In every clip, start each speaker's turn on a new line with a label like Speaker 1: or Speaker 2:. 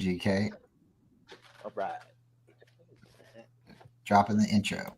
Speaker 1: GK.
Speaker 2: All right.
Speaker 1: Dropping the intro.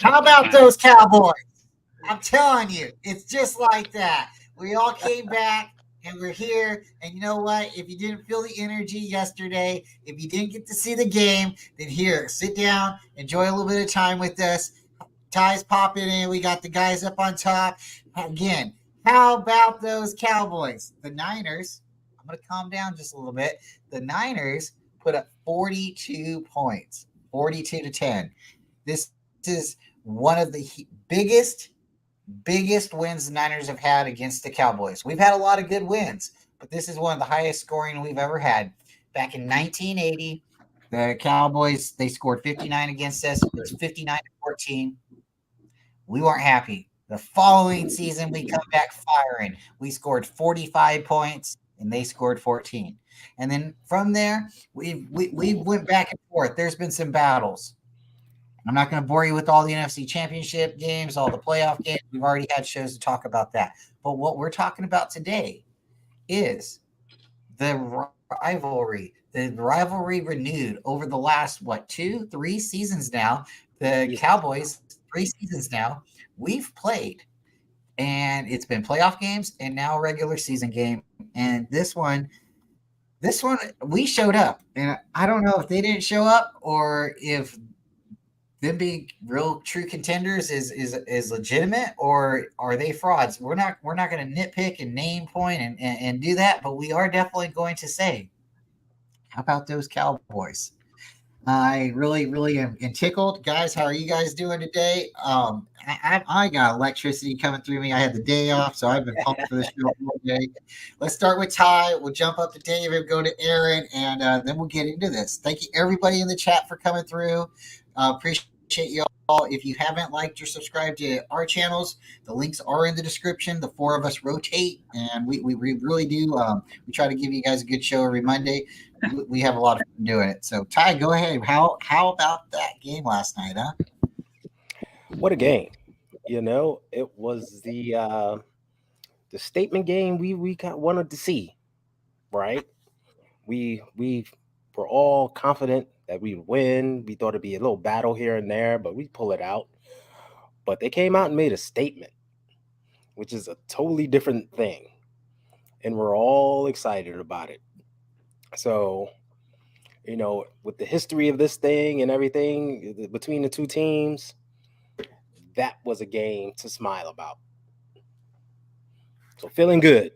Speaker 1: How about those Cowboys? I'm telling you, it's just like that. We all came back and we're here. And you know what? If you didn't feel the energy yesterday, if you didn't get to see the game, then here, sit down, enjoy a little bit of time with us. Ty's popping in. We got the guys up on top. Again, how about those Cowboys? The Niners, I'm going to calm down just a little bit. The Niners put up 42 points, 42 to 10. This is one of the biggest wins the Niners have had against the Cowboys. We've had a lot of good wins, but this is one of the highest scoring we've ever had. Back in 1980, the Cowboys, they scored 59 against us. It's 59 to 14. We weren't happy. The following season, we come back firing. We scored 45 points, and they scored 14. And then from there, we went back and forth. There's been some battles. I'm not going to bore you with all the NFC Championship games, all the playoff games. We've already had shows to talk about that. But what we're talking about today is the rivalry renewed over the last, 3 seasons now. The Cowboys, 3 seasons now, we've played. And it's been playoff games and now a regular season game. And this one, we showed up. And I don't know if they didn't show up or if them being real true contenders is legitimate, or are they frauds? We're not going to nitpick and name point and do that, but we are definitely going to say, how about those Cowboys? I really am tickled, guys. How are you guys doing today? I got electricity coming through me. I had the day off, so I've been pumped for this show all day. Let's start with Ty. We'll jump up to David, go to Aaron, and then we'll get into this. Thank you, everybody in the chat, for coming through. Appreciate you all. If you haven't liked or subscribed to our channels, the links are in the description. The 4 of us rotate, and we really do. We try to give you guys a good show every Monday. We have a lot of fun doing it. So, Ty, go ahead. How about that game last night, huh?
Speaker 2: What a game! It was the statement game we wanted to see, right? We were all confident that we'd win. We thought it'd be a little battle here and there, but we pull it out. But they came out and made a statement, which is a totally different thing, and we're all excited about it. So, with the history of this thing and everything between the two teams, that was a game to smile about. So feeling good.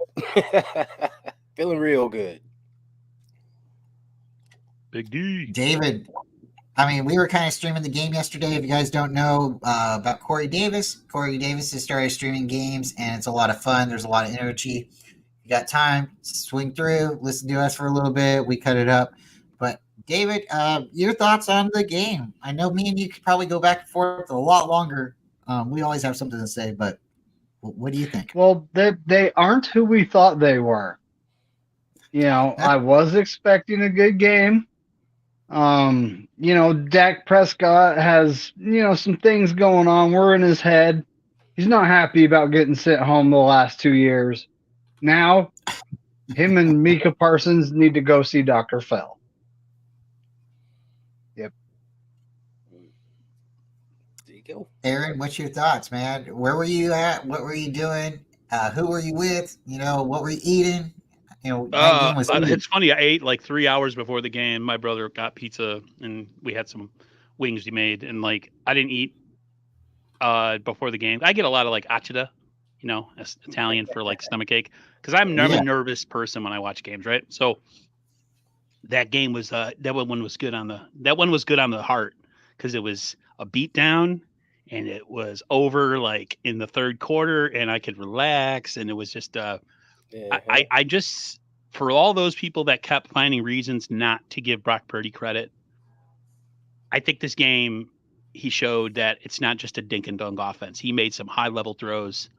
Speaker 2: Feeling real good.
Speaker 3: Big D.
Speaker 1: David, I mean, we were kind of streaming the game yesterday. If you guys don't know about Corey Davis has started streaming games, and it's a lot of fun. There's a lot of energy. You got time, swing through, listen to us for a little bit. We cut it up. But David, your thoughts on the game? I know me and you could probably go back and forth a lot longer. We always have something to say, but what do you think?
Speaker 4: Well, they aren't who we thought they were. I was expecting a good game. Dak Prescott has, some things going on. We're in his head. He's not happy about getting sent home the last 2 years. Now, him and Micah Parsons need to go see Dr. Fell. Yep.
Speaker 1: Aaron, what's your thoughts, man? Where were you at? What were you doing? Who were you with? What were you eating? That game was huge.
Speaker 3: It's funny. I ate like 3 hours before the game. My brother got pizza, and we had some wings he made, and like I didn't eat before the game. I get a lot of like acida, as Italian for like stomach ache, because I'm never a nervous person when I watch games, right? So that game was that one was good on the heart, because it was a beatdown and it was over like in the third quarter, and I could relax, and it was just I just, for all those people that kept finding reasons not to give Brock Purdy credit, I think this game he showed that it's not just a dink and dunk offense. He made some high level throws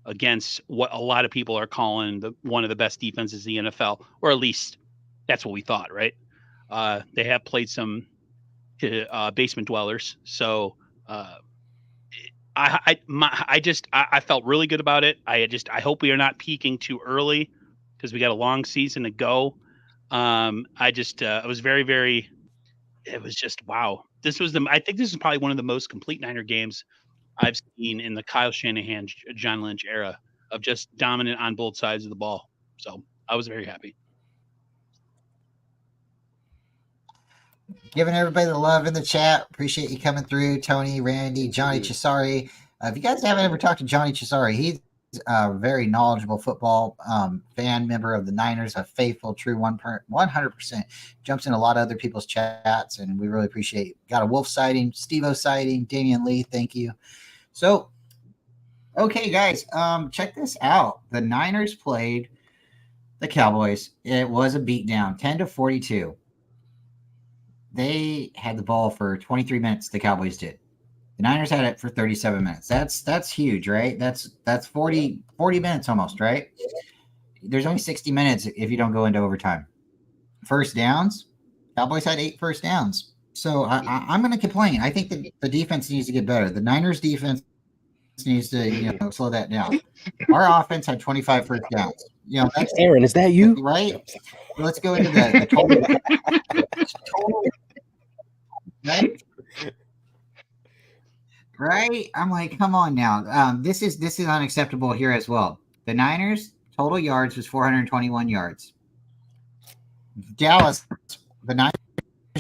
Speaker 3: against what a lot of people are calling one of the best defenses in the NFL, or at least that's what we thought, right? They have played some basement dwellers, so I felt really good about it. I hope we are not peaking too early, because we got a long season to go. It was very, very. It was just wow. I think this is probably one of the most complete Niner games I've seen in the Kyle Shanahan, John Lynch era, of just dominant on both sides of the ball. So I was very happy.
Speaker 1: Giving everybody the love in the chat. Appreciate you coming through, Tony, Randy, Johnny Chisari. If you guys haven't ever talked to Johnny Chisari, he's a very knowledgeable football fan, member of the Niners, a faithful, true 100%. Jumps in a lot of other people's chats, and we really appreciate it. Got a Wolf sighting, Steve-O sighting, Damian Lee, thank you. So, okay, guys, check this out. The Niners played the Cowboys. It was a beatdown, 10-42. They had the ball for 23 minutes, the Cowboys did. The Niners had it for 37 minutes. That's huge, right? That's 40 minutes almost, right? There's only 60 minutes if you don't go into overtime. First downs, Cowboys had 8 first downs. So I'm going to complain. I think the defense needs to get better. The Niners defense needs to slow that down. Our offense had 25 first downs. That's
Speaker 2: Aaron, is that you?
Speaker 1: Right? So let's go into the total. Right? Right? I'm like, come on now. This is unacceptable here as well. The Niners total yards was 421 yards. Dallas, the Niners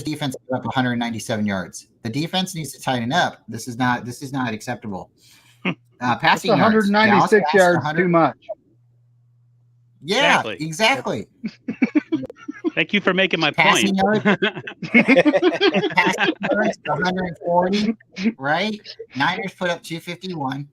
Speaker 1: defense put up 197 yards. The defense needs to tighten up. This is not acceptable. Passing yards,
Speaker 4: 196 yards too much.
Speaker 1: Yeah, exactly.
Speaker 3: Thank you for making my point.
Speaker 1: Passing yards, 140, right? Niners put up 251.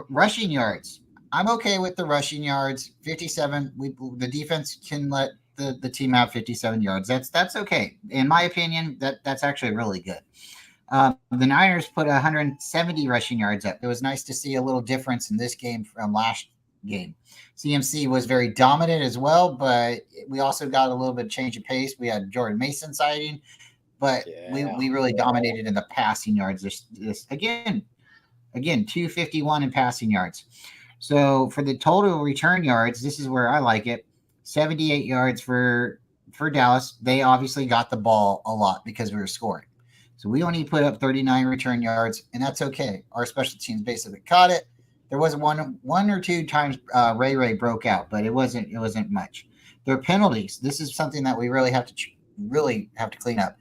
Speaker 1: Rushing yards, I'm okay with the rushing yards. 57. The defense can let the team have 57 yards. That's okay. In my opinion, that's actually really good. The Niners put 170 rushing yards up. It was nice to see a little difference in this game from last game. CMC was very dominant as well, but we also got a little bit of change of pace. We had Jordan Mason sighting, but we really dominated in the passing yards. This again 251 in passing yards. So for the total return yards, this is where I like it. 78 yards for Dallas. They obviously got the ball a lot because we were scoring. So we only put up 39 return yards, and that's okay. Our special teams basically caught it. There was one or two times Ray broke out, but it wasn't much. Their penalties. This is something that we really have to clean up.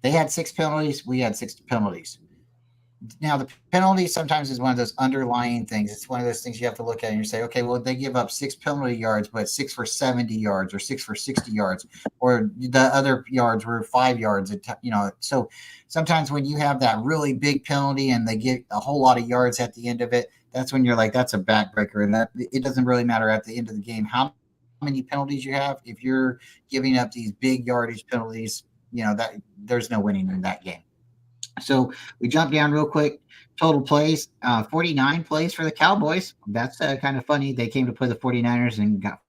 Speaker 1: They had 6 penalties. We had 6 penalties. Now the penalty sometimes is one of those underlying things. It's one of those things you have to look at and you say, okay, well they give up 6 penalty yards, but 6 for 70 yards or 6 for 60 yards, or the other yards were 5 yards. So sometimes when you have that really big penalty and they get a whole lot of yards at the end of it, that's when you're like, that's a backbreaker, and that it doesn't really matter at the end of the game how many penalties you have. If you're giving up these big yardage penalties, that there's no winning in that game. So we jump down real quick. Total plays, 49 plays for the Cowboys. That's kind of funny. They came to play the 49ers and got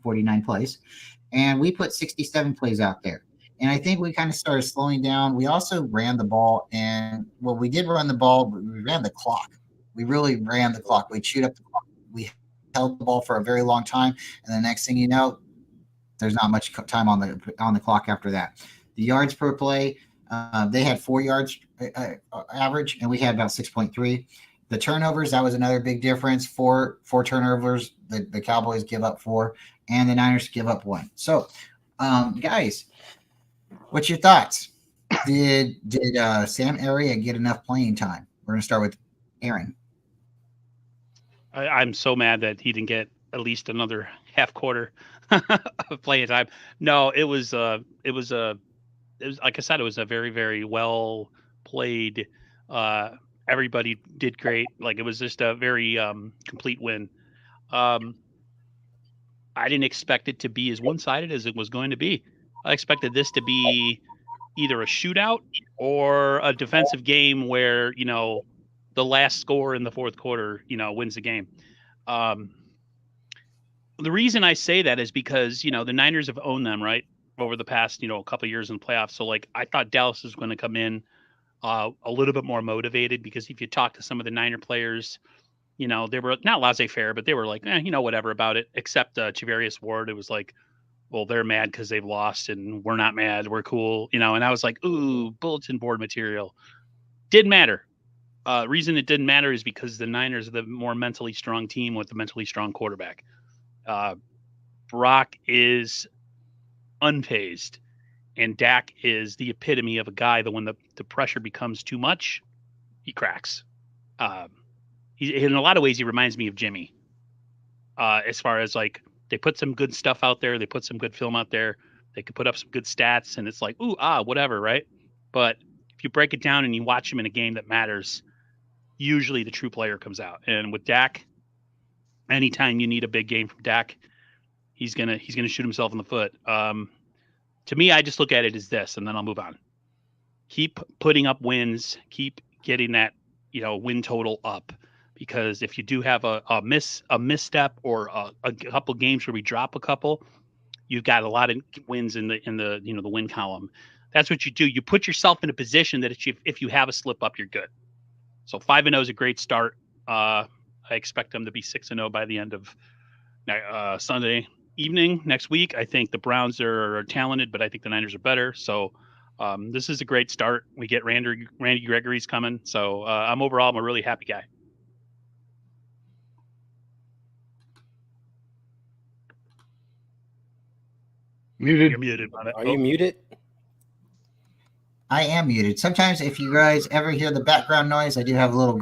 Speaker 1: 49 plays. And we put 67 plays out there. And I think we kind of started slowing down. We also ran the ball. And, we did run the ball, but we ran the clock. We really ran the clock. We chewed up the clock. We held the ball for a very long time. And the next thing you know, there's not much time on the clock after that. The yards per play, They had 4 yards average, and we had about 6.3. The turnovers, that was another big difference. Four turnovers. The Cowboys give up 4, and the Niners give up 1. So, guys, what's your thoughts? Did Sam Area get enough playing time? We're going to start with Aaron.
Speaker 3: I'm so mad that he didn't get at least another half quarter of playing time. No, it was like I said, it was a very, very well played. Everybody did great. Like, it was just a very complete win. I didn't expect it to be as one-sided as it was going to be. I expected this to be either a shootout or a defensive game where, the last score in the fourth quarter, wins the game. The reason I say that is because, the Niners have owned them, right, over the past, a couple of years in the playoffs. So, like, I thought Dallas was going to come in a little bit more motivated, because if you talk to some of the Niner players, they were not laissez-faire, but they were like, whatever about it, except Charvarius Ward. It was like, well, they're mad because they've lost, and we're not mad. We're cool, and I was like, ooh, bulletin board material. Didn't matter. Reason it didn't matter is because the Niners are the more mentally strong team with the mentally strong quarterback. Brock is unfazed, and Dak is the epitome of a guy that when the pressure becomes too much, he cracks. In a lot of ways, he reminds me of Jimmy. As far as, like, they put some good stuff out there, they put some good film out there, they could put up some good stats, and it's like, ooh, whatever, right? But if you break it down and you watch him in a game that matters, usually the true player comes out. And with Dak, anytime you need a big game from Dak, he's gonna shoot himself in the foot. To me, I just look at it as this, and then I'll move on. Keep putting up wins, keep getting that win total up, because if you do have a misstep or a couple games where we drop a couple, you've got a lot of wins in the win column. That's what you do. You put yourself in a position that if you have a slip up, you're good. So 5-0 is a great start. I expect them to be 6-0 by the end of Sunday evening next week. I think the Browns are talented, but I think the Niners are better. So this is a great start. We get Randy Gregory's coming. So I'm a really happy guy.
Speaker 4: Muted.
Speaker 3: You're muted.
Speaker 2: Are you muted?
Speaker 1: I am muted. Sometimes if you guys ever hear the background noise, I do have a little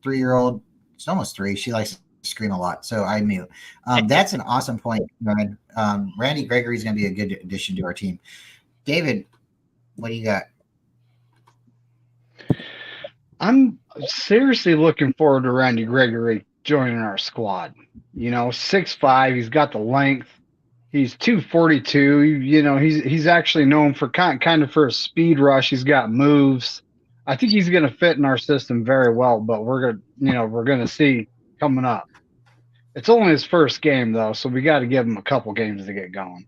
Speaker 1: 3-year-old. She's almost 3. She likes to scream a lot, so I mute. That's an awesome point, Ryan. Randy Gregory is going to be a good addition to our team. David, what do you got?
Speaker 4: I'm seriously looking forward to Randy Gregory joining our squad. 6'5", he's got the length. He's 242. He's actually known for kind of for a speed rush. He's got moves. I think he's going to fit in our system very well. But we're gonna see coming up. It's only his first game though, so we got to give him a couple games to get going.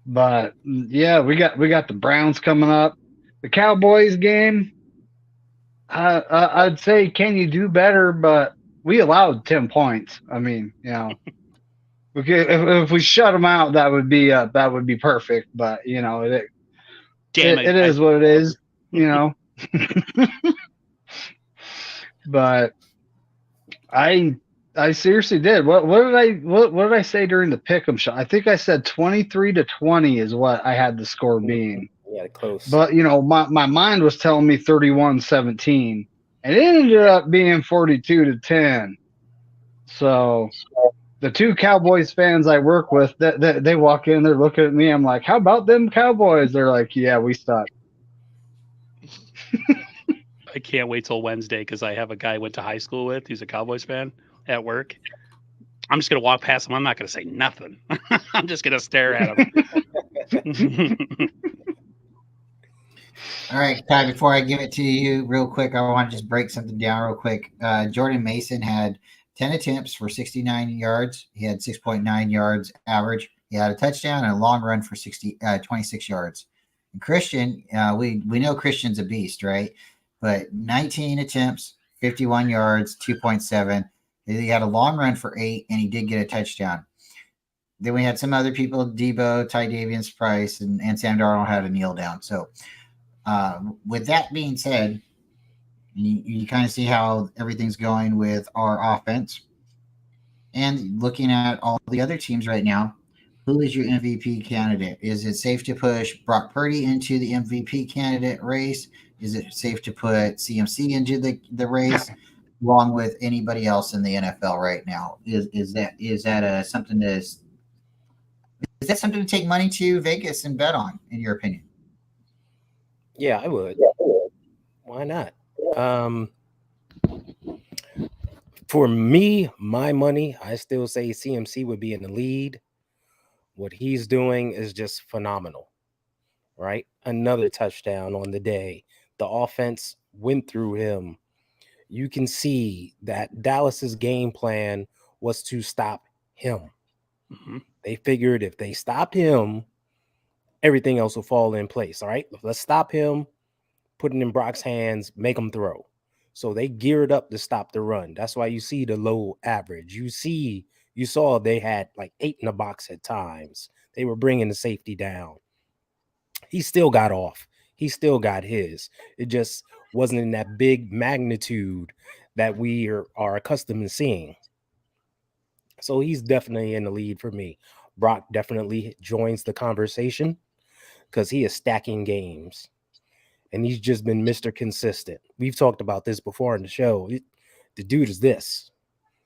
Speaker 4: But yeah, we got the Browns coming up. The Cowboys game. I'd say, can you do better? But we allowed 10 points. I mean, if we shut them out, that would be perfect. But it is what it is. But I seriously did. What did I say during the pick'em shot? I think I said 23-20 is what I had the score being.
Speaker 2: Yeah, close.
Speaker 4: But my mind was telling me 31-17, and it ended up being 42-10. So the two Cowboys fans I work with, that they walk in, they're looking at me. I'm like, "How about them Cowboys?" They're like, "Yeah, we suck."
Speaker 3: I can't wait till Wednesday because I have a guy I went to high school with who's a Cowboys fan at work. I'm just gonna walk past him. I'm not gonna say nothing. I'm just gonna stare at him.
Speaker 1: All right, Ty, before I give it to you real quick, I want to just break something down real quick. Jordan Mason had 10 attempts for 69 yards. He had 6.9 yards average. He had a touchdown and a long run for 26 yards. And Christian, we know Christian's a beast, right? But 19 attempts, 51 yards, 2.7. He had a long run for 8, and he did get a touchdown. Then we had some other people, Debo, Ty Davians Price, and Sam Darnold had a kneel down. So With that being said, you kind of see how everything's going with our offense. And looking at all the other teams right now, who is your MVP candidate? Is it safe to push Brock Purdy into the MVP candidate race? Is it safe to put CMC into the race, along with anybody else in the NFL right now? Is that something to take money to Vegas and bet on? In your opinion?
Speaker 2: Yeah, I would. Why not? For me, my money, I still say CMC would be in the lead. What he's doing is just phenomenal, right? Another touchdown on the day. The offense went through him. You can see that Dallas's game plan was to stop him.
Speaker 3: Mm-hmm.
Speaker 2: They figured if they stopped him, everything else will fall in place. All right, let's stop him, put it in Brock's hands, make him throw. So they geared up to stop the run. That's why you see the low average. You saw they had like 8 in the box at times. They were bringing the safety down. He still got off. He still got his. It just wasn't in that big magnitude that we are accustomed to seeing. So he's definitely in the lead for me. Brock definitely joins the conversation because he is stacking games. And he's just been Mr. Consistent. We've talked about this before in the show. The dude is this.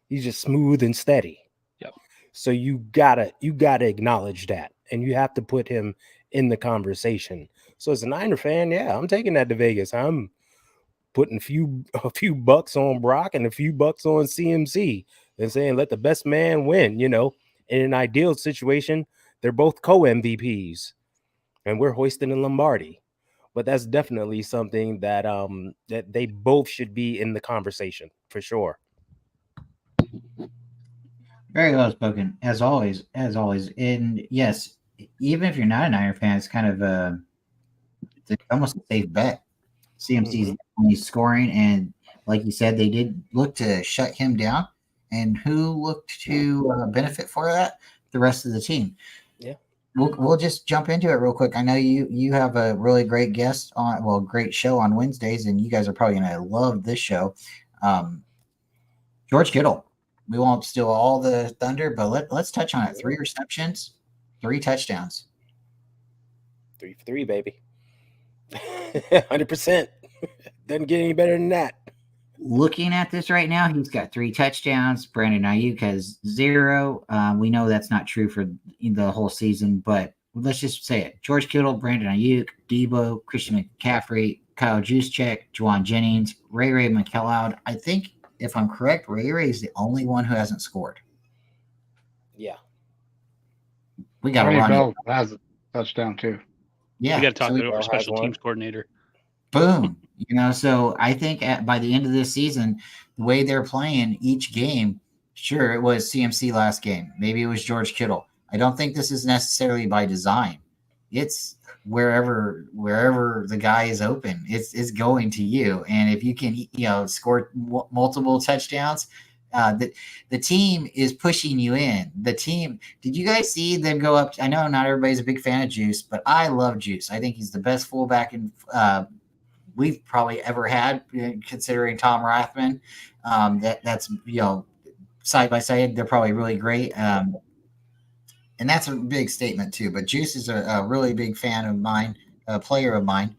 Speaker 2: He's just smooth and steady.
Speaker 3: Yep.
Speaker 2: So you gotta acknowledge that, and you have to put him in the conversation. So as a Niner fan, yeah, I'm taking that to Vegas. I'm putting a few bucks on Brock and a few bucks on CMC, and saying let the best man win. You know, in an ideal situation, they're both co-MVPs, and we're hoisting the Lombardi. But that's definitely something that that they both should be in the conversation for sure.
Speaker 1: Very well spoken, as always. As always, and yes, even if you're not a Niner fan, it's kind of it's almost a safe bet. CMC's only scoring, and like you said, they did look to shut him down. And who looked to benefit for that? The rest of the team.
Speaker 2: Yeah.
Speaker 1: We'll just jump into it real quick. I know you have a really great guest on, well, great show on Wednesdays, and you guys are probably going to love this show. George Kittle. We won't steal all the thunder, but let's touch on it. 3 receptions, 3 touchdowns.
Speaker 2: 3 for 3, baby. 100%. Doesn't get any better than that.
Speaker 1: Looking at this right now, he's got 3 touchdowns. Brandon Ayuk has 0. We know that's not true for the whole season, but let's just say it. George Kittle, Brandon Ayuk, Debo, Christian McCaffrey, Kyle Juszczyk, Juwan Jennings, Ray McLeod. I think, if I'm correct, Ray is the only one who hasn't scored.
Speaker 2: Yeah.
Speaker 1: We got to run
Speaker 4: Bell has a touchdown too.
Speaker 1: Yeah.
Speaker 3: We got to talk to our
Speaker 2: has
Speaker 3: special
Speaker 2: one.
Speaker 3: teams coordinator.
Speaker 1: Boom. So I think by the end of this season, the way they're playing each game, sure, it was CMC last game. Maybe it was George Kittle. I don't think this is necessarily by design. It's wherever the guy is open, it's going to you. And if you can, score multiple touchdowns, the team is pushing you in. The team, did you guys see them go up? I know not everybody's a big fan of Juice, but I love Juice. I think he's the best fullback we've probably ever had, considering Tom Rathman. That's side by side, they're probably really great. And that's a big statement too. But Juice is a really big fan of mine, a player of mine.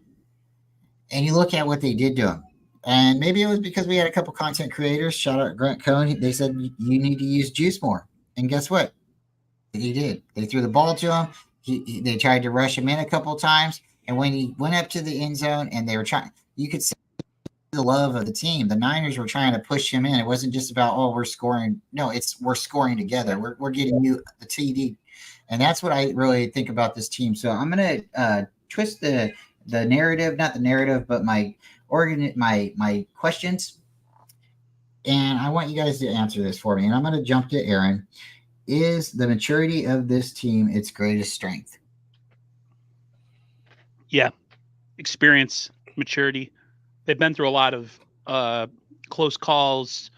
Speaker 1: And you look at what they did to him. And maybe it was because we had a couple content creators. Shout out Grant Cohn. They said you need to use Juice more. And guess what? He did. They threw the ball to him. They tried to rush him in a couple times. And when he went up to the end zone and they were trying, you could see the love of the team. The Niners were trying to push him in. It wasn't just about, we're scoring. No, we're scoring together. We're getting you the TD. And that's what I really think about this team. So I'm going to twist the narrative, not the narrative, but my questions. And I want you guys to answer this for me. And I'm going to jump to Aaron. Is the maturity of this team its greatest strength?
Speaker 3: Yeah. Experience, maturity. They've been through a lot of close calls,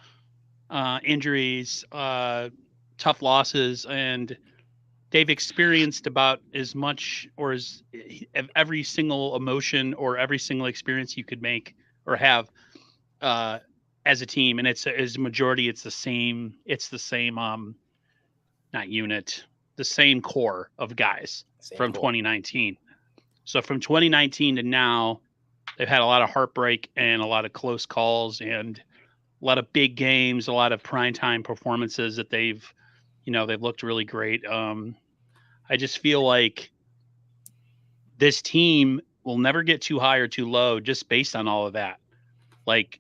Speaker 3: injuries, tough losses, and they've experienced about as much or as every single emotion or every single experience you could make or have as a team. And it's as a majority, it's the same not unit, the same core of guys from 2019. So from 2019 to now, they've had a lot of heartbreak and a lot of close calls and a lot of big games, a lot of primetime performances that they've looked really great. I just feel like this team will never get too high or too low just based on all of that. Like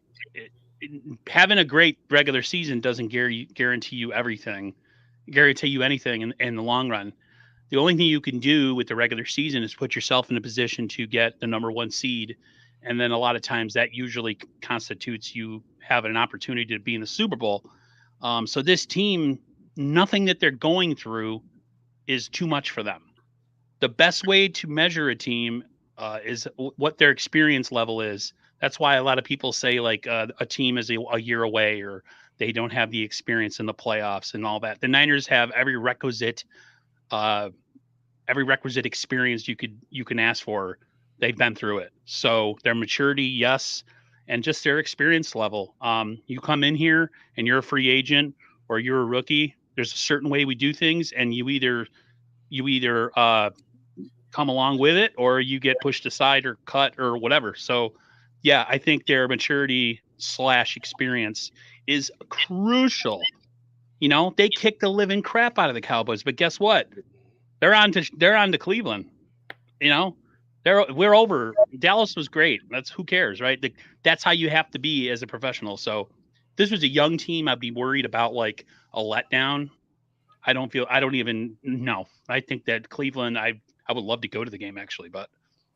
Speaker 3: having a great regular season doesn't guarantee you anything in the long run. The only thing you can do with the regular season is put yourself in a position to get the number 1 seed. And then a lot of times that usually constitutes you having an opportunity to be in the Super Bowl. So this team, nothing that they're going through is too much for them. The best way to measure a team is what their experience level is. That's why a lot of people say like a team is a year away or they don't have the experience in the playoffs and all that. The Niners have every requisite experience you can ask for. They've been through it. So their maturity, yes, and just their experience level. You come in here and you're a free agent or you're a rookie. There's a certain way we do things, and you either come along with it or you get pushed aside or cut or whatever. So yeah, I think their maturity / experience is crucial. They kicked the living crap out of the Cowboys, but guess what? They're on to Cleveland. We're over. Dallas was great. Who cares, right? That's how you have to be as a professional. So this was a young team. I'd be worried about like a letdown. I don't even know. I think that Cleveland, I would love to go to the game actually, but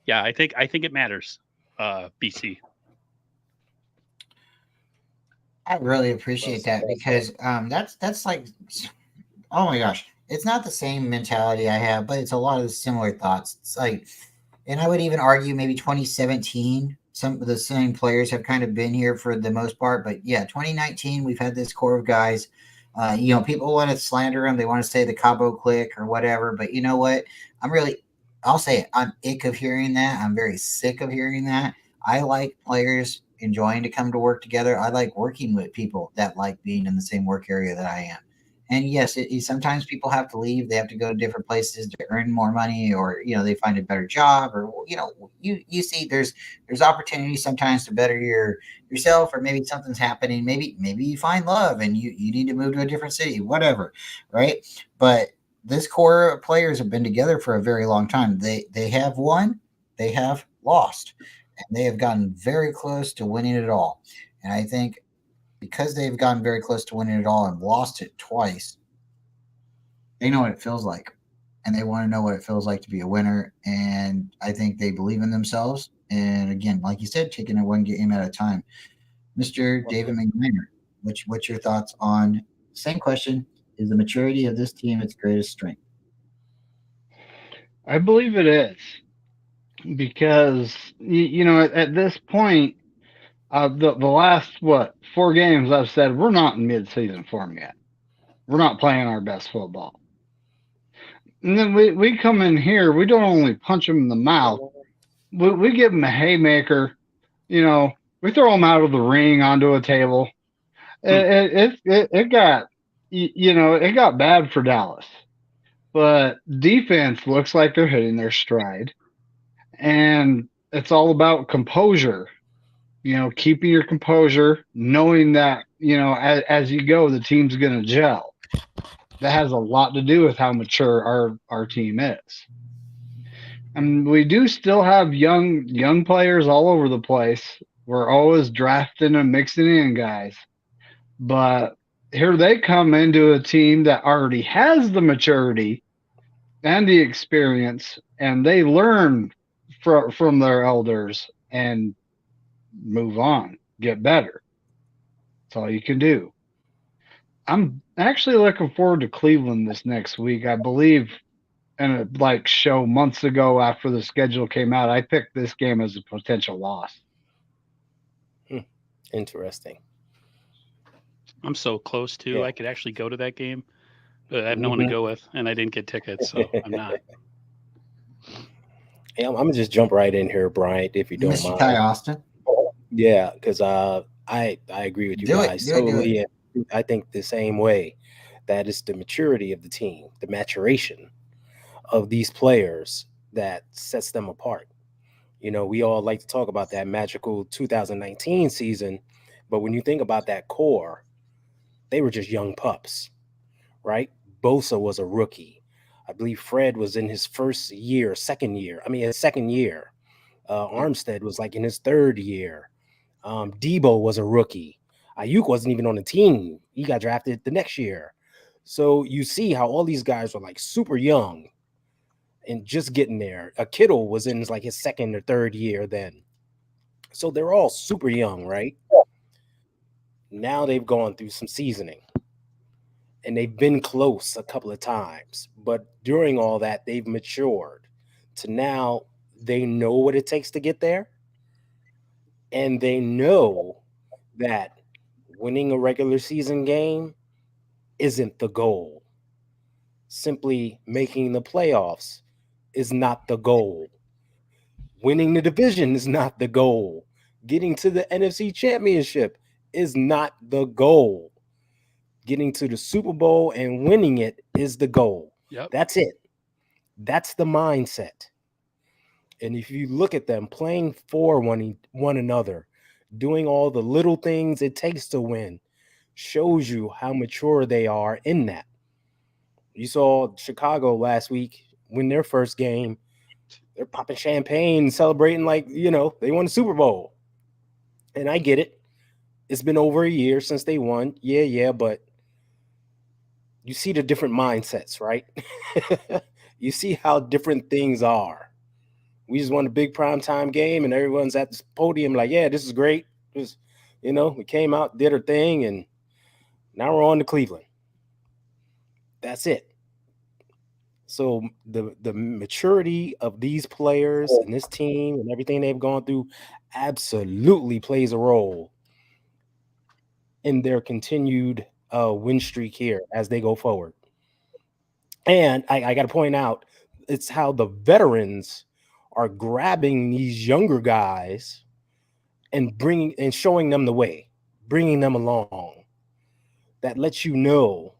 Speaker 3: yeah, I think it matters. BC.
Speaker 1: I really appreciate that because that's like, oh my gosh, it's not the same mentality I have, but it's a lot of the similar thoughts. It's like, and I would even argue maybe 2017, some of the same players have kind of been here for the most part, but yeah, 2019, we've had this core of guys. People want to slander them. They want to say the Cabo clique or whatever, but you know what? I'll say it. I'm ick of hearing that. I'm very sick of hearing that. I like players enjoying to come to work together. I like working with people that like being in the same work area that I am. And yes, sometimes people have to leave. They have to go to different places to earn more money, or they find a better job, or you see there's opportunities sometimes to better yourself, or maybe something's happening. Maybe you find love and you need to move to a different city, whatever, right? But this core of players have been together for a very long time. They have won, they have lost, and they have gotten very close to winning it all. And I think because they've gotten very close to winning it all and lost it twice, they know what it feels like. And they want to know what it feels like to be a winner. And I think they believe in themselves. And again, like you said, taking it one game at a time. Mr. David McMiner, what's your thoughts on same question? Is the maturity of this team its greatest strength?
Speaker 4: I believe it is. Because, at this point, the last 4 games I've said we're not in mid-season form yet. We're not playing our best football. And then we come in here, we don't only punch them in the mouth, we give them a haymaker. We throw them out of the ring onto a table. It got bad for Dallas, but defense looks like they're hitting their stride, and it's all about composure. Keeping your composure, knowing that, as you go, the team's going to gel. That has a lot to do with how mature our team is. And we do still have young players all over the place. We're always drafting and mixing in guys. But here they come into a team that already has the maturity and the experience, and they learn from their elders and move on, get better. That's all you can do. I'm actually looking forward to Cleveland this next week. I believe in a show months ago after the schedule came out, I picked this game as a potential loss.
Speaker 2: Interesting.
Speaker 3: I'm so close too. Yeah. I could actually go to that game. but I have no one to go with, and I didn't get tickets, so I'm not.
Speaker 2: Hey, I'm gonna just jump right in here, Bryant, if you don't
Speaker 1: Mr.
Speaker 2: mind.
Speaker 1: Ty Austin.
Speaker 2: Yeah, because I agree with you
Speaker 1: Do it,
Speaker 2: guys
Speaker 1: do it, do
Speaker 2: totally.
Speaker 1: it.
Speaker 2: And I think the same way. That is the maturity of the team, the maturation of these players that sets them apart. You know, we all like to talk about that magical 2019 season, but when you think about that core, they were just young pups, right? Bosa was a rookie. I believe Fred was in his first year, second year. I mean, his second year. Armstead was like in his third year. Debo was a rookie. Ayuk wasn't even on the team. He got drafted the next year. So you see how all these guys were like super young and just getting there. Kittle was in like his second or third year then. So they're all super young, right? Now they've gone through some seasoning and they've been close a couple of times. But during all that, they've matured to now they know what it takes to get there. And they know that winning a regular season game isn't the goal. Simply making the playoffs is not the goal. Winning the division is not the goal. Getting to the NFC Championship is not the goal. Getting to the Super Bowl and winning it is the goal.
Speaker 3: Yep.
Speaker 2: That's it. That's the mindset. And if you look at them playing for one another, doing all the little things it takes to win, shows you how mature they are in that. You saw Chicago last week win their first game. They're popping champagne, celebrating like, you know, they won the Super Bowl. And I get it. It's been over a year since they won. Yeah, but you see the different mindsets, right? You see how different things are. We just won a big primetime game and everyone's at this podium like, yeah, this is great. Just, you know, we came out, did our thing, and now we're on to Cleveland. That's it. So the maturity of these players and this team and everything they've gone through absolutely plays a role in their continued win streak here as they go forward. And I got to point out, it's how the veterans are grabbing these younger guys and bringing and showing them the way, bringing them along. That lets you know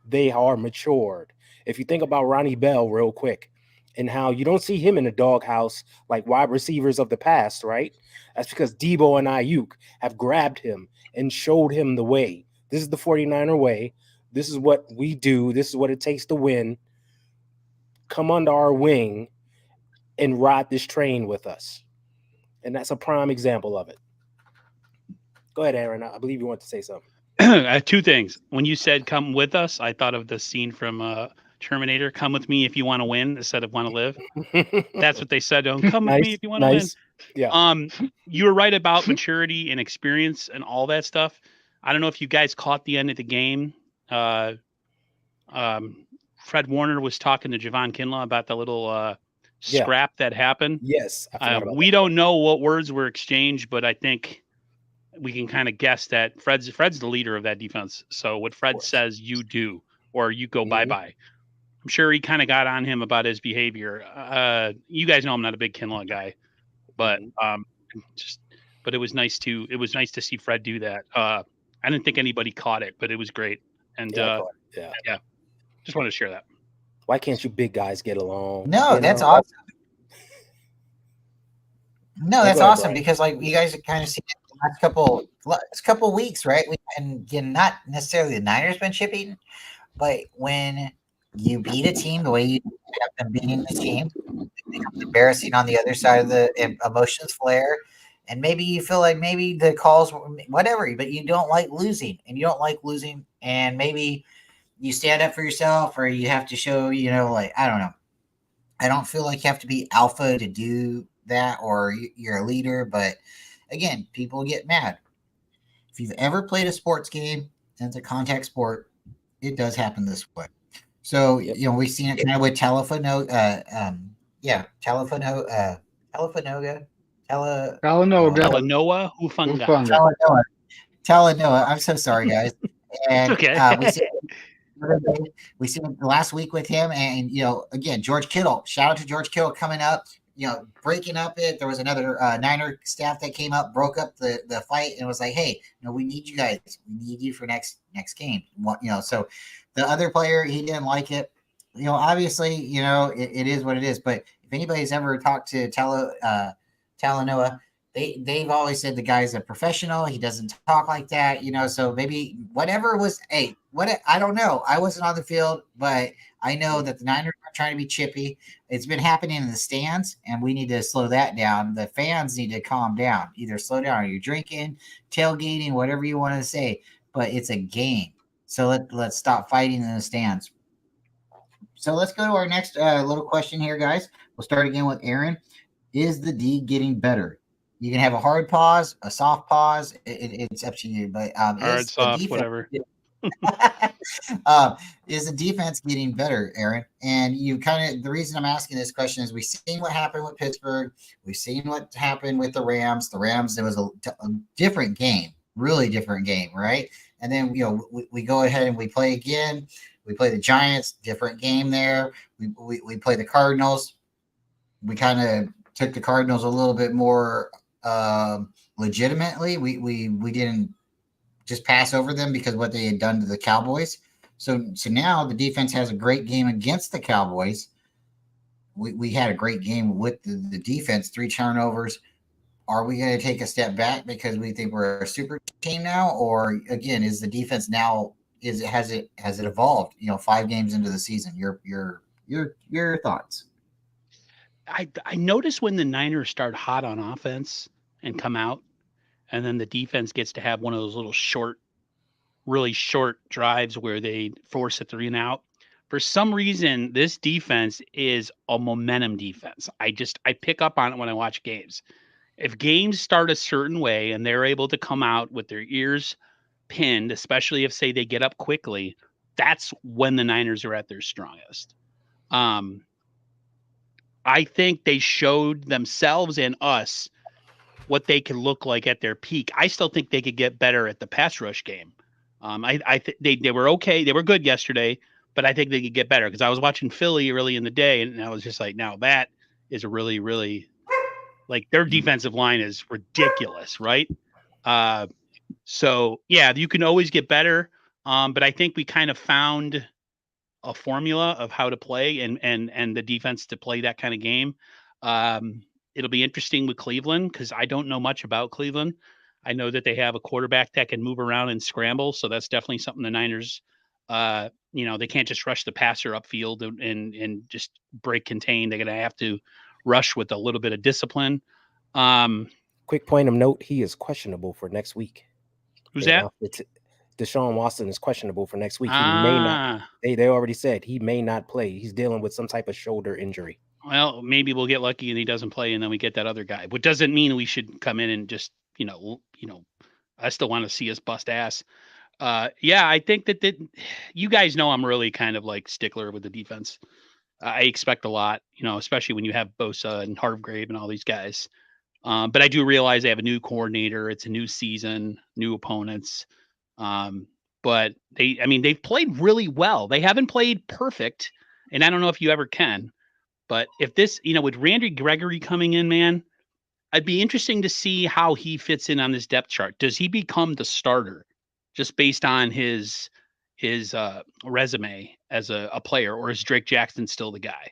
Speaker 2: they are matured. If you think about Ronnie Bell real quick and how you don't see him in the doghouse like wide receivers of the past, right? That's because Debo and Ayuk have grabbed him and showed him the way. This is the 49er way. This is what we do. This is what it takes to win. Come under our wing and ride this train with us. And that's a prime example of it. Go ahead, Aaron. I believe you want to say something.
Speaker 3: I have two things. When you said come with us, I thought of the scene from Terminator, come with me if you want to win instead of want to live. That's what they said to him. Come with me if you want to win.
Speaker 2: Yeah.
Speaker 3: You were right about maturity and experience and all that stuff. I don't know if you guys caught the end of the game. Fred Warner was talking to Javon Kinlaw about the little scrap that happened.
Speaker 2: Yes.
Speaker 3: We don't know what words were exchanged, but I think we can kind of guess that Fred's the leader of that defense. So what Fred says, you do, or you go bye-bye. I'm sure he kind of got on him about his behavior. You guys know I'm not a big Kinlaw guy, but but it was nice to see Fred do that. I didn't think anybody caught it, but it was great. And just wanted to share that.
Speaker 2: Why can't you big guys get along?
Speaker 1: No, that's awesome. No, that's awesome because like you guys have kind of seen it the last couple weeks, right? And not necessarily the Niners been chipping, but when you beat a team the way you have them beating the team, it becomes embarrassing on the other side of the emotions flare. And maybe you feel like maybe the calls, whatever, but you don't like losing and maybe you stand up for yourself or you have to show, like, I don't know. I don't feel like you have to be alpha to do that or you're a leader, but again, people get mad. If you've ever played a sports game and it's a contact sport, it does happen this way. So, we've seen it kind of with Talanoa Hufanga. Talanoa. I'm so sorry, guys. And
Speaker 3: okay.
Speaker 1: We seen him last week with him, and again, George Kittle. Shout out to George Kittle coming up. Breaking up it. There was another Niner staff that came up, broke up the fight, and was like, "Hey, we need you guys. We need you for next game." So the other player, he didn't like it. Obviously, it is what it is. But if anybody's ever talked to Talanoa, they've always said the guy's a professional. He doesn't talk like that, so maybe whatever was, I don't know. I wasn't on the field, but I know that the Niners are trying to be chippy. It's been happening in the stands, and we need to slow that down. The fans need to calm down. Either slow down, or you're drinking, tailgating, whatever you want to say, but it's a game. So let's stop fighting in the stands. So let's go to our next little question here, guys. We'll start again with Aaron. Is the D getting better? You can have a hard pause, a soft pause. It's up to you. But
Speaker 3: hard, soft, whatever.
Speaker 1: Is the defense getting better, Aaron? And the reason I'm asking this question is we've seen what happened with Pittsburgh. We've seen what happened with the Rams. The Rams, it was a different game, really different game, right? And then, we go ahead and we play again. We play the Giants, different game there. We play the Cardinals. We kind of took the Cardinals a little bit more legitimately. We didn't just pass over them because of what they had done to the Cowboys. So now the defense has a great game against the Cowboys. We had a great game with the defense, 3 turnovers. Are we going to take a step back because we think we're a super team now? Or again, is the defense now, has it evolved, 5 games into the season? Your thoughts.
Speaker 3: I notice when the Niners start hot on offense and come out, and then the defense gets to have one of those little really short drives where they force a 3 and out. For some reason, this defense is a momentum defense. I pick up on it when I watch games. If games start a certain way and they're able to come out with their ears pinned, especially if, say, they get up quickly, that's when the Niners are at their strongest. I think they showed themselves and us what they can look like at their peak. I still think they could get better at the pass rush game. I think they were okay. They were good yesterday, but I think they could get better because I was watching Philly early in the day, and I was just like, now that is a really, really, like, their defensive line is ridiculous, right? So yeah, you can always get better. But I think we kind of found a formula of how to play and the defense to play that kind of game. It'll be interesting with Cleveland because I don't know much about Cleveland. I know that they have a quarterback that can move around and scramble. So that's definitely something the Niners, they can't just rush the passer upfield and just break contain. They're going to have to rush with a little bit of discipline.
Speaker 2: Quick point of note, he is questionable for next week.
Speaker 3: Who's that?
Speaker 2: Deshaun Watson is questionable for next week. He may not. They already said he may not play. He's dealing with some type of shoulder injury.
Speaker 3: Well, maybe we'll get lucky and he doesn't play, and then we get that other guy. Which doesn't mean we should come in and just, I still want to see us bust ass. I think that you guys know I'm really kind of like stickler with the defense. I expect a lot, especially when you have Bosa and Hargrave and all these guys. But I do realize they have a new coordinator. It's a new season, new opponents. But they've played really well. They haven't played perfect, and I don't know if you ever can. But if this, with Randy Gregory coming in, man, I'd be interesting to see how he fits in on this depth chart. Does he become the starter just based on his resume as a player, or is Drake Jackson still the guy?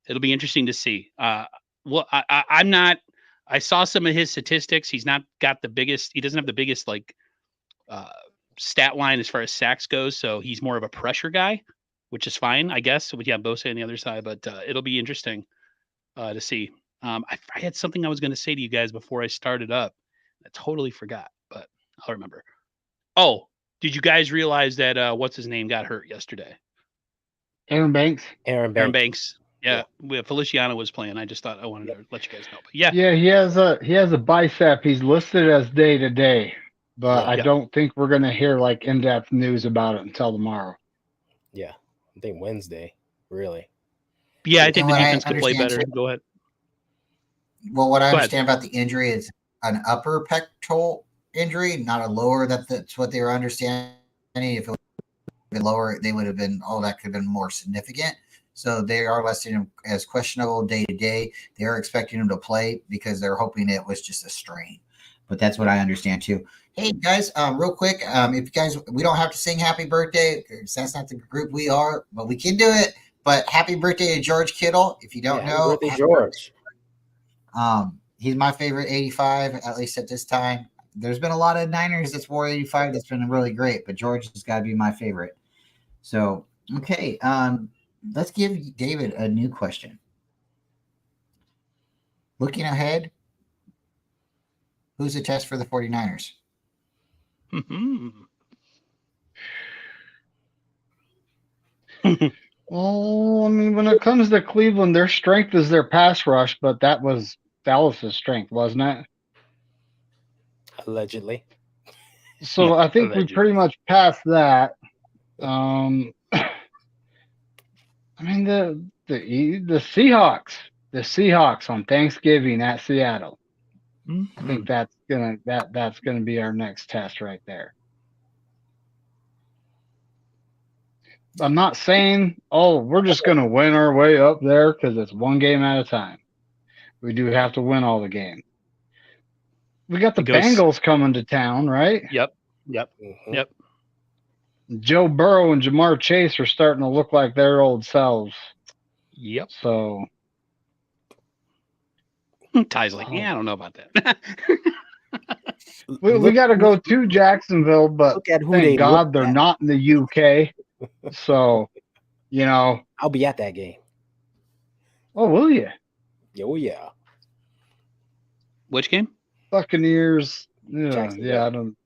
Speaker 3: It'll be interesting to see. I'm not. I saw some of his statistics. He's not got the biggest. He doesn't have the biggest stat line as far as sacks goes. So he's more of a pressure guy, which is fine, I guess. So we have Bosa on the other side, but it'll be interesting to see. I had something I was going to say to you guys before I started up. I totally forgot, but I'll remember. Oh, did you guys realize that what's his name got hurt yesterday?
Speaker 4: Aaron Banks.
Speaker 2: Aaron
Speaker 3: Banks. Yeah, Feliciano was playing. I just thought I wanted to let you guys know. But yeah,
Speaker 4: he has a bicep. He's listed as day to day, but I don't think we're gonna hear like in-depth news about it until tomorrow.
Speaker 2: Yeah, I think Wednesday. Really?
Speaker 3: Yeah, I think the defense could play better. Go ahead.
Speaker 1: Well, what I understand about the injury is an upper pectoral injury, not a lower. That's what they were understanding. If it been lower, they would have been, oh, that could have been more significant. So they are listing him as questionable day to day. They are expecting him to play because they're hoping it was just a strain. But that's what I understand too. Hey guys, real quick, if you guys, we don't have to sing happy birthday because that's not the group we are, but we can do it. But happy birthday to George Kittle. If you don't know,
Speaker 2: happy birthday, George.
Speaker 1: He's my favorite 85, at least at this time. There's been a lot of Niners that's wore 85 that's been really great, but George has got to be my favorite. So, okay, let's give David a new question. Looking ahead, who's the test for the 49ers?
Speaker 4: Well, I mean, when it comes to Cleveland, their strength is their pass rush, but that was Dallas's strength, wasn't it?
Speaker 2: Allegedly.
Speaker 4: So I think we pretty much passed that. I mean, the Seahawks on Thanksgiving at Seattle. I think that's gonna be our next test right there. I'm not saying, oh, we're just gonna win our way up there because it's one game at a time. We do have to win all the games. We got the Bengals coming to town, right?
Speaker 3: Yep.
Speaker 4: Joe Burrow and Jamar Chase are starting to look like their old selves.
Speaker 3: Yep.
Speaker 4: So
Speaker 3: Ty's like, yeah, I don't know about that.
Speaker 4: we got to go to Jacksonville, but thank God they're not in the UK. So,
Speaker 2: I'll be at that game.
Speaker 4: Oh, will you?
Speaker 2: Oh, yeah.
Speaker 3: Which game?
Speaker 4: Buccaneers. Yeah, I don't.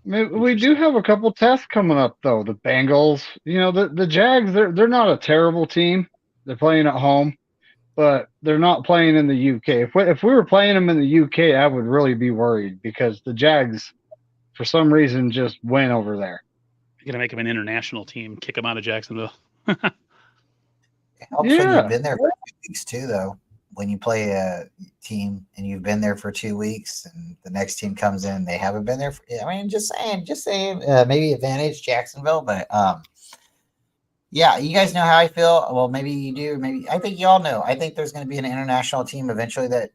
Speaker 4: We do have a couple tests coming up, though. The Bengals, the Jags, they're not a terrible team. They're playing at home, but they're not playing in the UK. If we were playing them in the UK, I would really be worried because the Jags, for some reason, just went over there.
Speaker 3: You're going to make them an international team, kick them out of Jacksonville.
Speaker 1: It helps when you've been there for 2 weeks, too, though. When you play a team and you've been there for 2 weeks and the next team comes in, they haven't been there. Just saying, maybe advantage Jacksonville, but yeah, you guys know how I feel. Well, maybe you do. Maybe I think you all know. I think there's going to be an international team eventually that,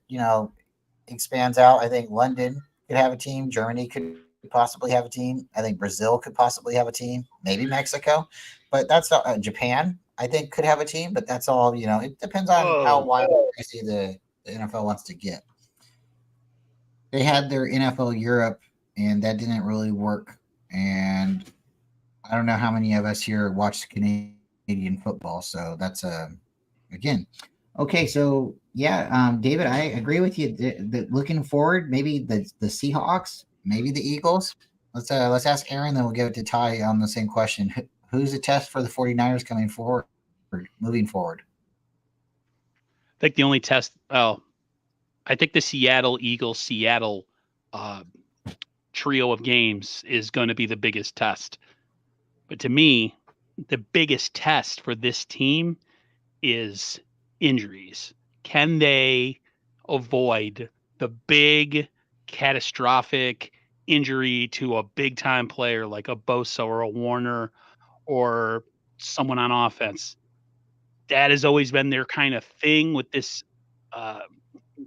Speaker 1: expands out. I think London could have a team. Germany could possibly have a team. I think Brazil could possibly have a team. Maybe Mexico, but that's not Japan. I think could have a team, but that's all, it depends on how wild the NFL wants to get. They had their NFL Europe and that didn't really work. And I don't know how many of us here watch Canadian football. So that's again. Okay. So yeah, David, I agree with you that looking forward, maybe the Seahawks, maybe the Eagles. Let's ask Aaron, then we'll give it to Ty on the same question. Who's the test for the 49ers moving forward?
Speaker 3: I think the only test, I think the Seattle Eagles trio of games is going to be the biggest test. But to me, the biggest test for this team is injuries. Can they avoid the big catastrophic injury to a big time player like a Bosa or a Warner or someone on offense? That has always been their kind of thing with this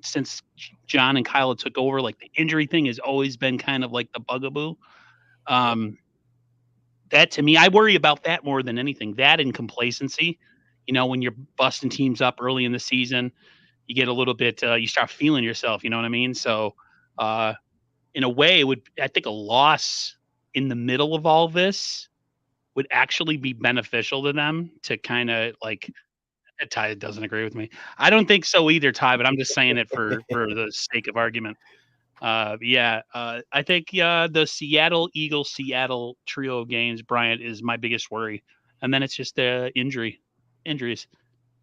Speaker 3: since John and Kyle took over. Like the injury thing has always been kind of like the bugaboo. That to me, I worry about that more than anything. That and complacency. When you're busting teams up early in the season, you get a little bit, you start feeling yourself. You know what I mean? So in a way, I think a loss in the middle of all this would actually be beneficial to them to kind of like. Ty doesn't agree with me. I don't think so either, Ty, but I'm just saying it for the sake of argument. I think the Seattle Eagles Seattle trio of games, Bryant, is my biggest worry. And then it's just injuries.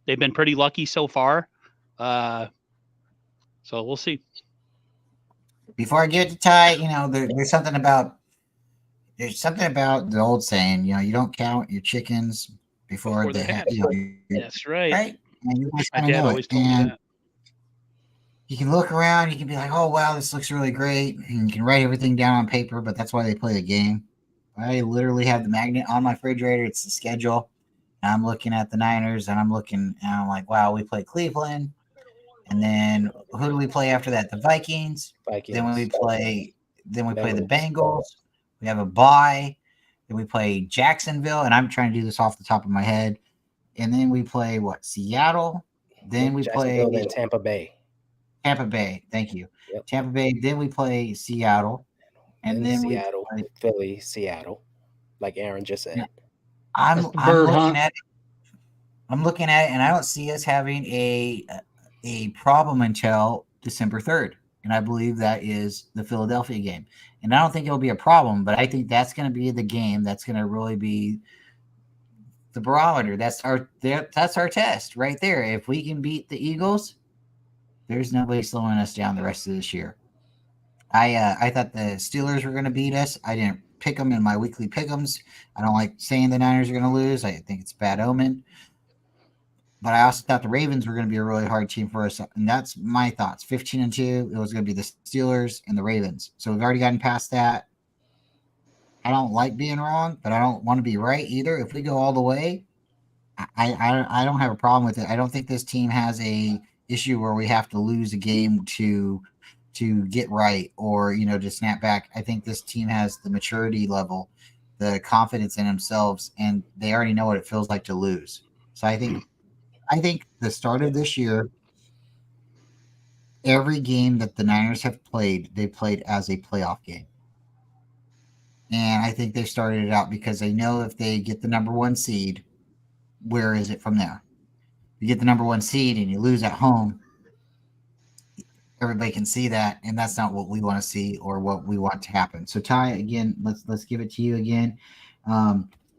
Speaker 3: They've been pretty lucky so far. So we'll see.
Speaker 1: Before I give it to Ty, there's something about the old saying, you don't count your chickens before they have,
Speaker 3: that's right.
Speaker 1: Right? And you guys
Speaker 3: My
Speaker 1: kind of
Speaker 3: dad
Speaker 1: know
Speaker 3: always
Speaker 1: it.
Speaker 3: told me
Speaker 1: And
Speaker 3: that.
Speaker 1: you can look around, you can be like, oh wow, this looks really great. And you can write everything down on paper, but that's why they play the game. I literally have the magnet on my refrigerator. It's the schedule. And I'm looking at the Niners, and I'm like, wow, we play Cleveland, and then who do we play after that? The Vikings. Then we play the Bengals. We have a bye. Then we play Jacksonville, and I'm trying to do this off the top of my head. And then we play what? Seattle. Then we play
Speaker 2: then Tampa Bay.
Speaker 1: Tampa Bay. Thank you.
Speaker 2: Yep.
Speaker 1: Tampa Bay. Then we play Seattle, and then
Speaker 2: Seattle,
Speaker 1: we play,
Speaker 2: Philly, Seattle, like Aaron just said.
Speaker 1: I'm
Speaker 4: That's the bird
Speaker 1: looking
Speaker 4: hunt.
Speaker 1: at it. I'm looking at it, and I don't see us having a problem until December 3rd. And I believe that is the Philadelphia game. And I don't think it'll be a problem, but I think that's going to be the game that's going to really be the barometer. That's our test right there. If we can beat the Eagles, there's nobody slowing us down the rest of this year. I thought the Steelers were going to beat us. I didn't pick them in my weekly pick'ems. I don't like saying the Niners are going to lose. I think it's a bad omen. But I also thought the Ravens were going to be a really hard team for us, and that's my thoughts. 15-2, it was going to be the Steelers and the Ravens. So we've already gotten past that. I don't like being wrong, but I don't want to be right either. If we go all the way, I don't have a problem with it. I don't think this team has a issue where we have to lose a game to get right or to snap back. I think this team has the maturity level, the confidence in themselves, and they already know what it feels like to lose. So I think the start of this year, every game that the Niners have played, they played as a playoff game. And I think they started it out because they know if they get the number 1 seed, where is it from there? You get the number 1 seed and you lose at home, everybody can see that, and that's not what we want to see or what we want to happen. So Ty, again, let's give it to you again.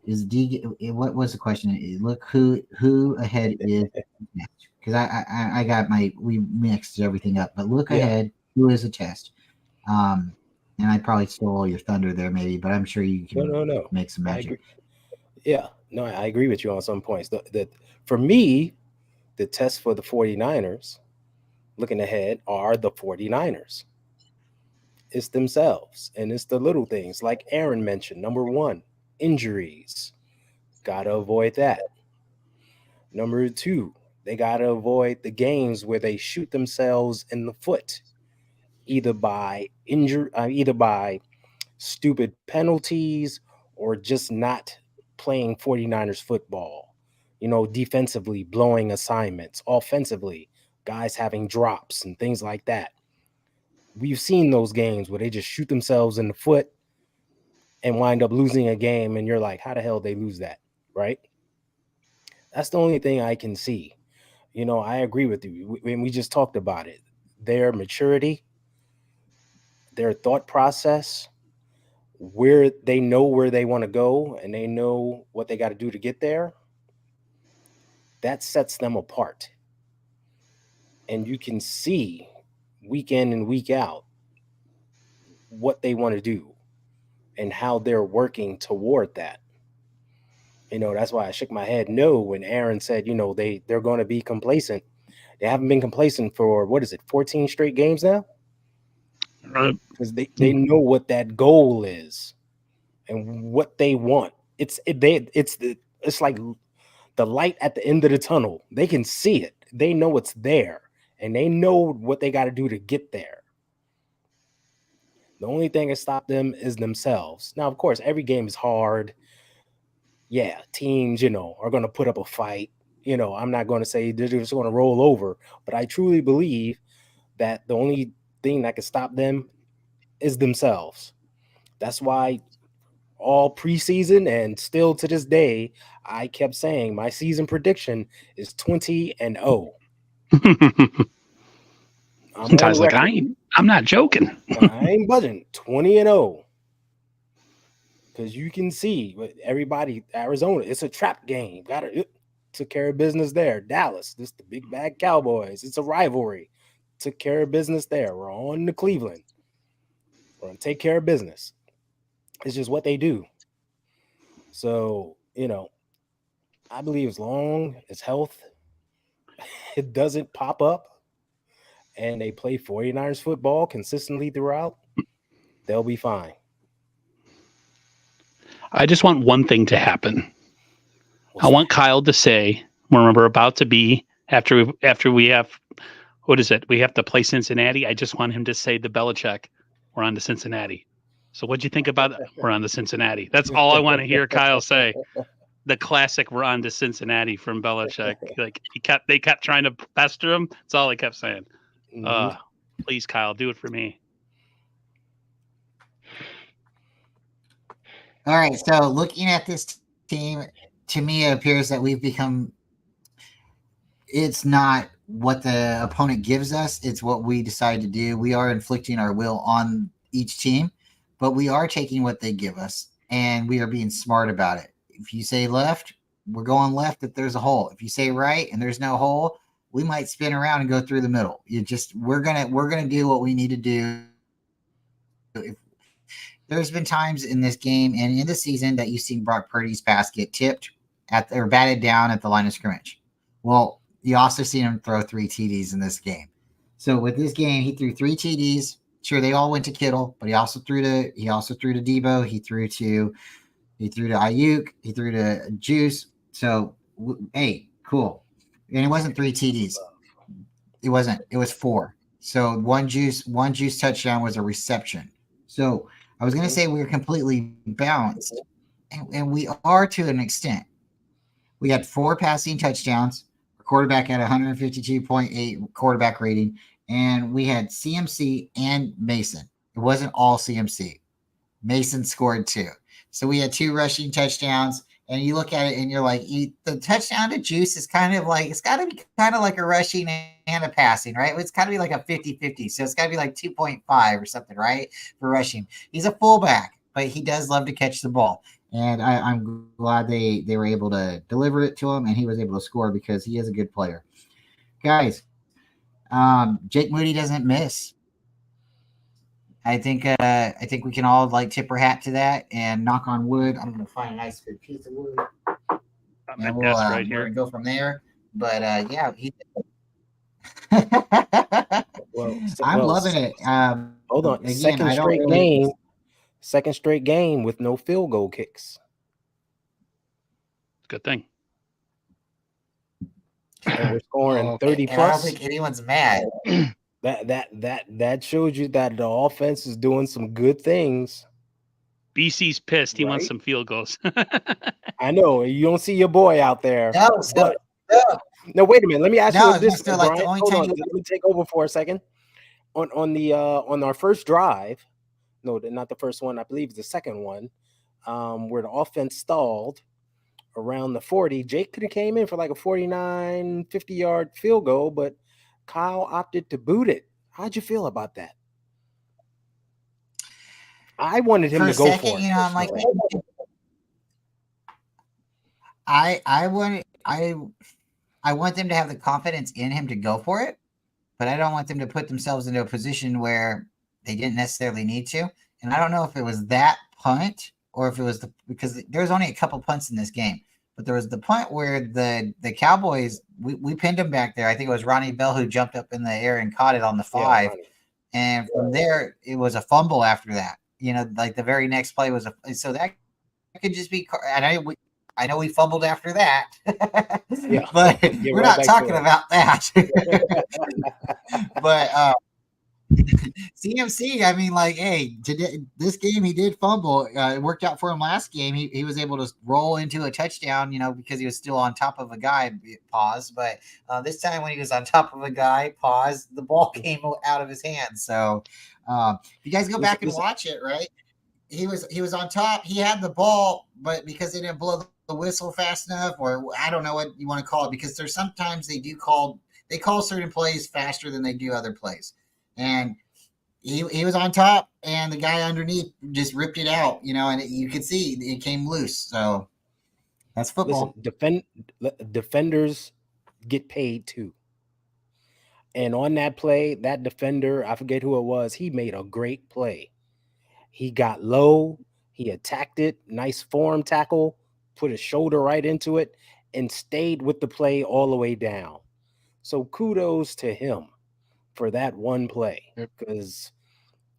Speaker 1: Is D? What was the question? Look who ahead is next, because I got we mixed everything up. But look ahead, who is a test? And I probably stole all your thunder there, maybe, but I'm sure you can
Speaker 2: No.
Speaker 1: make some magic.
Speaker 2: I agree with you on some points. For me, the test for the 49ers, looking ahead, are the 49ers. It's themselves, and it's the little things like Aaron mentioned. Number 1, injuries. Got to avoid that. Number 2, they got to avoid the games where they shoot themselves in the foot, either by stupid penalties or just not playing 49ers football. Defensively blowing assignments, offensively guys having drops and things like that. We've seen those games where they just shoot themselves in the foot and wind up losing a game, and you're like, how the hell did they lose that, right? That's the only thing I can see. I agree with you. We just talked about it. Their maturity, their thought process, where they know where they want to go and they know what they got to do to get there, that sets them apart. And you can see week in and week out what they want to do and how they're working toward that. That's why I shook my head no when Aaron said, they're going to be complacent. They haven't been complacent for, 14 straight games now? Because they know what that goal is and what they want. It's like the light at the end of the tunnel. They can see it. They know it's there, and they know what they got to do to get there. The only thing that stopped them is themselves. Now, of course, every game is hard. Yeah, teams, are going to put up a fight. I'm not going to say they're just going to roll over, but I truly believe that the only thing that can stop them is themselves. That's why all preseason and still to this day, I kept saying my season prediction is 20-0.
Speaker 3: Sometimes like I'm not joking.
Speaker 2: I ain't budging. 20-0. Because you can see everybody, Arizona, it's a trap game. Took care of business there. Dallas, this the big bad Cowboys. It's a rivalry. Took care of business there. We're on to Cleveland. We're going to take care of business. It's just what they do. So, I believe as long as health, it doesn't pop up, and they play 49ers football consistently throughout, they'll be fine.
Speaker 3: I just want one thing to happen. I want Kyle to say when we're about to be after we have what is it? We have to play Cincinnati. I just want him to say the Belichick. We're on to Cincinnati. So what'd you think about it? We're on to Cincinnati? That's all I want to hear Kyle say. The classic "We're on to Cincinnati" from Belichick. Like they kept trying to pester him. That's all he kept saying. Please, Kyle, do it for me.
Speaker 1: All right. So looking at this team, to me, it appears that we've become. It's not what the opponent gives us; it's what we decide to do. We are inflicting our will on each team, but we are taking what they give us, and we are being smart about it. If you say left, we're going left if there's a hole. If you say right and there's no hole, we might spin around and go through the middle. We're gonna do what we need to do. There's been times in this game and in the season that you've seen Brock Purdy's pass get tipped or batted down at the line of scrimmage. Well, you also seen him throw 3 TDs in this game. So with this game, he threw 3 TDs. Sure, they all went to Kittle, but he also threw to Debo. He threw to Ayuk. He threw to Juice. So hey, cool. And it wasn't 3 TDs. It wasn't. It was 4. So one juice touchdown was a reception. So I was going to say we were completely balanced, and we are to an extent. We had 4 passing touchdowns. Our quarterback had 152.8 quarterback rating, and we had CMC and Mason. It wasn't all CMC. Mason scored 2. So we had 2 rushing touchdowns, and you look at it and you're like, the touchdown to Juice is kind of like, it's got to be kind of like a rushing and a passing, right? It's got to be like a 50-50. So it's got to be like 2.5 or something, right? For rushing. He's a fullback, but he does love to catch the ball. And I'm glad they were able to deliver it to him, and he was able to score because he is a good player. Guys, Jake Moody doesn't miss. I think we can all like tip our hat to that and knock on wood. I'm gonna find a nice good piece of wood. And we'll
Speaker 3: right here.
Speaker 1: go from there. But yeah, I'm loving it.
Speaker 2: Hold on,
Speaker 1: again,
Speaker 2: second straight game with no field goal kicks.
Speaker 3: Good thing.
Speaker 2: And we're scoring 30 plus.
Speaker 1: I don't think anyone's mad.
Speaker 2: That shows you that the offense is doing some good things.
Speaker 3: BC's pissed. He wants some field goals.
Speaker 2: I know. You don't see your boy out there.
Speaker 1: No,
Speaker 2: wait a minute. Let me ask you this,
Speaker 1: Brian.
Speaker 2: Like hold on. Let me take over for a second. On our first drive, no, not the first one. I believe it's the second one, where the offense stalled around the 40. Jake could have came in for like a 49, 50-yard field goal, but Kyle opted to boot it. How'd you feel about that? I wanted him to go for it.
Speaker 1: I'm like, I want them to have the confidence in him to go for it, but I don't want them to put themselves into a position where they didn't necessarily need to. And I don't know if it was that punt or if it was because there was only a couple punts in this game. But there was the punt where the Cowboys, we pinned him back there. I think it was Ronnie Bell who jumped up in the air and caught it on the 5. Yeah, and from there, it was a fumble after that. Like the very next play was so that could just be. And I know we fumbled after that, but we're not talking about that. But CMC, I mean, like, hey, today this game he did fumble. It worked out for him last game. He was able to roll into a touchdown, because he was still on top of a guy. Pause. But this time when he was on top of a guy, pause, the ball came out of his hands. So if you guys go back and watch it, right? He was on top. He had the ball, but because they didn't blow the whistle fast enough, or I don't know what you want to call it, because there's sometimes they call certain plays faster than they do other plays. And he was on top, and the guy underneath just ripped it out, and you could see it came loose. So that's football.
Speaker 2: Listen, defenders get paid too. And on that play, that defender, I forget who it was, he made a great play. He got low, he attacked it, nice form tackle, put his shoulder right into it, and stayed with the play all the way down. So kudos to him for that one play, because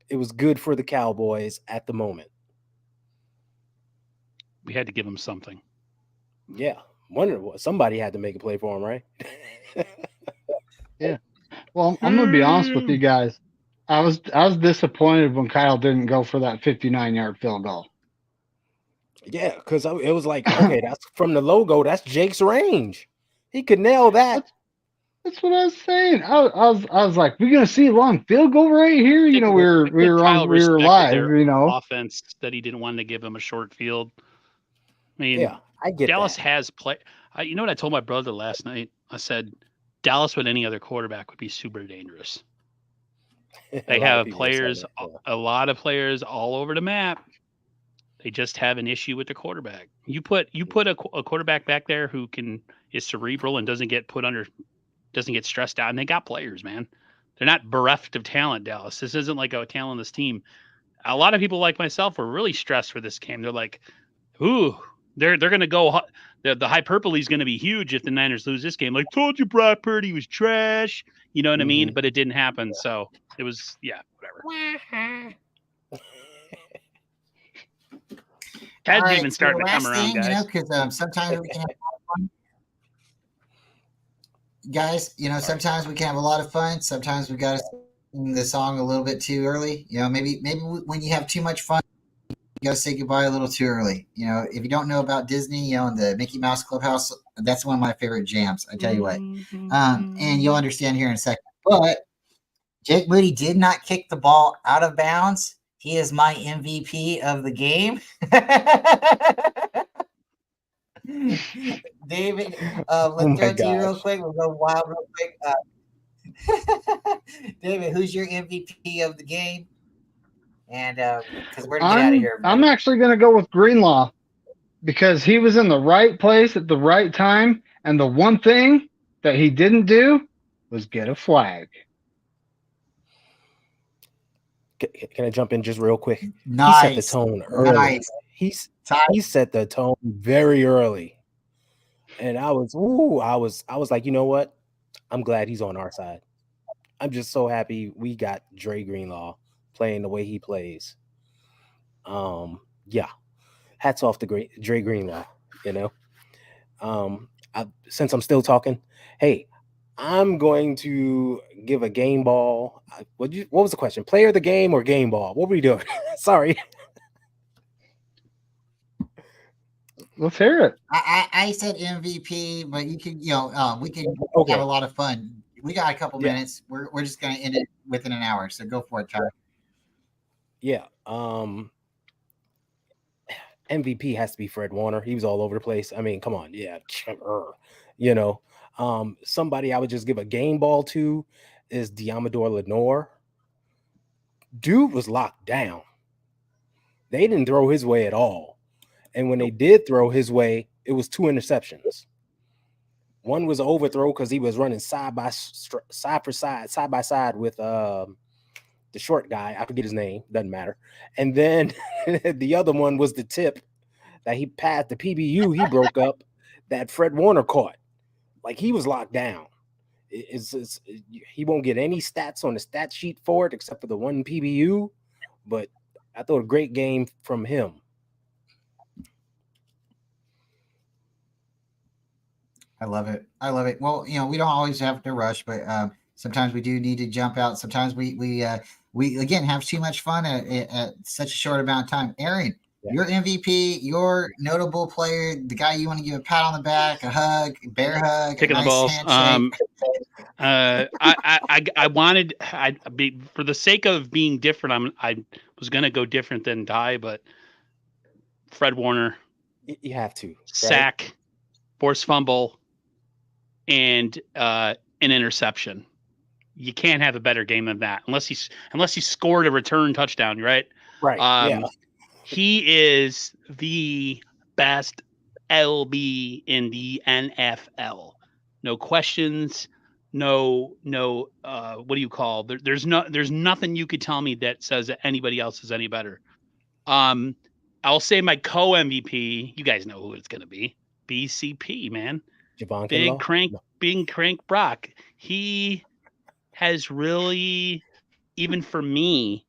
Speaker 2: it was good for the Cowboys at the moment.
Speaker 3: We had to give him something.
Speaker 2: Yeah. Wonder what somebody had to make a play for him, right?
Speaker 4: Yeah. Well, I'm gonna be honest with you guys. I was disappointed when Kyle didn't go for that 59-yard field goal.
Speaker 2: Yeah, because it was like, okay, that's from the logo. That's Jake's range. He could nail that.
Speaker 4: That's what I was saying. I was like, we're gonna see a long field goal right here. You know, we were live.
Speaker 3: Their
Speaker 4: You know,
Speaker 3: offense that he didn't want to give him a short field. I mean,
Speaker 2: Yeah, I get
Speaker 3: Dallas
Speaker 2: that.
Speaker 3: has play. You know what I told my brother last night? I said Dallas with any other quarterback would be super dangerous. They have players, a lot of players all over the map. They just have an issue with the quarterback. You put a quarterback back there who is cerebral and doesn't get stressed out, and they got players, man. They're not bereft of talent, Dallas. This isn't like a talentless team. A lot of people like myself were really stressed for this game. They're like, ooh, they're going to go. The hyperbole is going to be huge if the Niners lose this game. Like, told you Brock Purdy was trash. You know what I mean? But it didn't happen. Yeah. So it was, whatever. Ted's even starting to come around, guys.
Speaker 1: You know, because sometimes we can have a lot of fun. Guys, you know, sometimes we can have a lot of fun. Sometimes we got to sing the song a little bit too early. You know, maybe when you have too much fun, you got to say goodbye a little too early. You know, if you don't know about Disney, you know, in the Mickey Mouse Clubhouse, that's one of my favorite jams. I tell you what, and you'll understand here in a second. But Jake Moody did not kick the ball out of bounds. He is my MVP of the game. David, let's go to you real quick. We'll go wild real quick. David, who's your MVP of the game? And because we're gonna get out of here.
Speaker 4: I'm actually going to go with Greenlaw because he was in the right place at the right time, and the one thing that he didn't do was get a flag.
Speaker 2: Can I jump in just real quick?
Speaker 1: Nice.
Speaker 2: He set the tone early. Nice. He set the tone very early. And I was like, you know what? I'm glad he's on our side. I'm just so happy we got Dre Greenlaw playing the way he plays. Yeah. Hats off to Dre Greenlaw, you know. Since I'm still talking, hey, I'm going to give a game ball. What was the question? Player of the game or game ball? What were we doing? Sorry.
Speaker 4: Let's hear it.
Speaker 1: I said MVP, but you can, we can have a lot of fun. We got a couple minutes. We're just going to end it within an hour. So go for it, Charlie.
Speaker 2: Yeah. MVP has to be Fred Warner. He was all over the place. I mean, come on. Yeah. You know, somebody I would just give a game ball to is Diamador Lenore. Dude was locked down. They didn't throw his way at all. And when they did throw his way, it was 2 interceptions. One was an overthrow because he was running side by side with the short guy. I forget his name. Doesn't matter. And then the other one was the tip that he passed, the PBU he broke up that Fred Warner caught. Like, he was locked down. He won't get any stats on the stat sheet for it except for the one PBU. But I thought a great game from him.
Speaker 1: I love it. Well, we don't always have to rush, but sometimes we do need to jump out. Sometimes we again have too much fun at such a short amount of time. Aaron, your MVP, your notable player, the guy you want to give a pat on the back, a hug, bear hug,
Speaker 3: kicking the balls. I wanted, for the sake of being different, I was gonna go different than Die, but Fred Warner,
Speaker 2: you have to, right?
Speaker 3: Sack, forced fumble, and an interception. You can't have a better game than that unless he scored a return touchdown, right?
Speaker 2: Right. Yeah.
Speaker 3: He is the best LB in the NFL. No questions. No. What do you call? There's nothing you could tell me that says that anybody else is any better. I'll say my co-MVP. You guys know who it's gonna be. BCP, man.
Speaker 2: Javon
Speaker 3: Big crank Brock. He has really, even for me,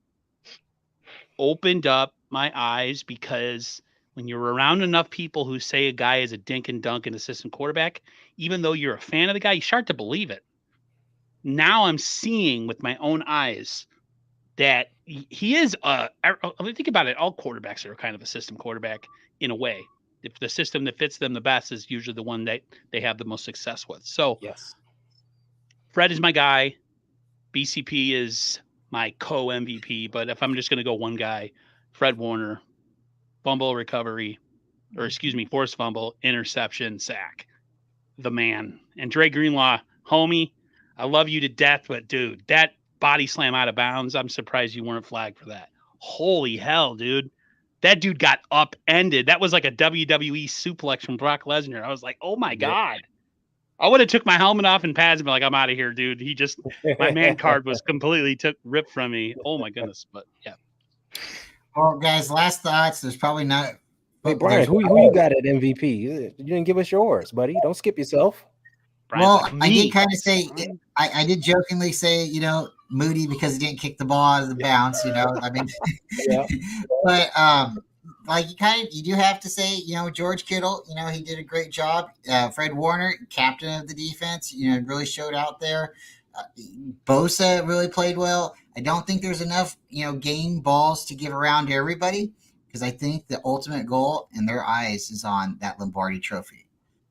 Speaker 3: opened up my eyes because when you're around enough people who say a guy is a dink and dunk and assistant quarterback, even though you're a fan of the guy, you start to believe it. Now I'm seeing with my own eyes that he is I mean, think about it. All quarterbacks are kind of a system quarterback in a way. If the system that fits them the best is usually the one that they have the most success with. So
Speaker 2: Yes.
Speaker 3: Fred is my guy. BCP is my co-MVP. But if I'm just going to go one guy, Fred Warner, fumble recovery, or excuse me, forced fumble, interception, sack. The man. And Dre Greenlaw, homie, I love you to death, but dude, that body slam out of bounds, I'm surprised you weren't flagged for that. Holy hell, dude. That dude got upended. That was like a WWE suplex from Brock Lesnar. I was like, oh my God. I would have took my helmet off and pads and be like, I'm out of here, dude. He just, my man card was completely ripped from me. Oh my goodness. But yeah.
Speaker 1: Well, guys, last thoughts. There's probably not.
Speaker 2: Wait, Brian, who you got at MVP? You didn't give us yours, buddy. Don't skip yourself.
Speaker 3: Brian's
Speaker 1: Well,
Speaker 3: like,
Speaker 1: I
Speaker 3: me.
Speaker 1: did kind of say, I did jokingly say, Moody because he didn't kick the ball out of the bounce, I mean,
Speaker 2: Yeah.
Speaker 1: but like you do have to say, George Kittle, he did a great job. Fred Warner, captain of the defense, really showed out there. Bosa really played well. I don't think there's enough, game balls to give around to everybody because I think the ultimate goal in their eyes is on that Lombardi Trophy.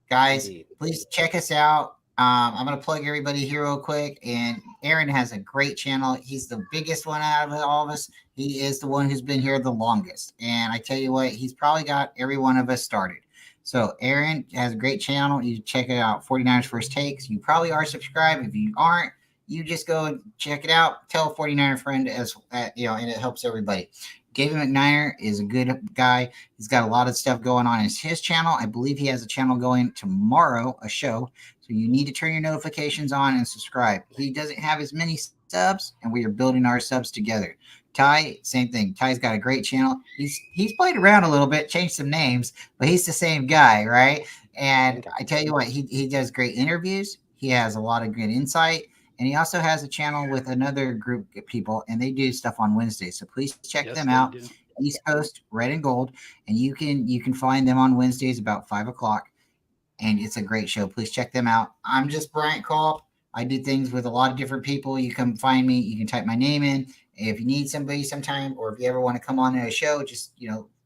Speaker 1: Guys,
Speaker 2: Indeed.
Speaker 1: please check us out. I'm going to plug everybody here real quick. And Aaron has a great channel. He's the biggest one out of all of us. He is the one who's been here the longest. And I tell you what, he's probably got every one of us started. So Aaron has a great channel. You check it out, 49ers First Takes. You probably are subscribed. If you aren't, you just go and check it out. Tell a 49er friend and it helps everybody. Gavin McNair is a good guy. He's got a lot of stuff going on in his channel. I believe he has a channel going tomorrow, a show. So you need to turn your notifications on and subscribe. He doesn't have as many subs, and we are building our subs together. Ty, same thing. Ty's got a great channel. He's played around a little bit, changed some names, but he's the same guy, right? And I tell you what, he does great interviews. He has a lot of good insight. And he also has a channel with another group of people, and they do stuff on Wednesdays. So please check them out. East Coast Red and Gold, and you can find them on Wednesdays about 5:00. And it's a great show. Please check them out. I'm just Bryant Culp. I do things with a lot of different people. You come find me. You can type my name in. If you need somebody sometime, or if you ever want to come on a show, just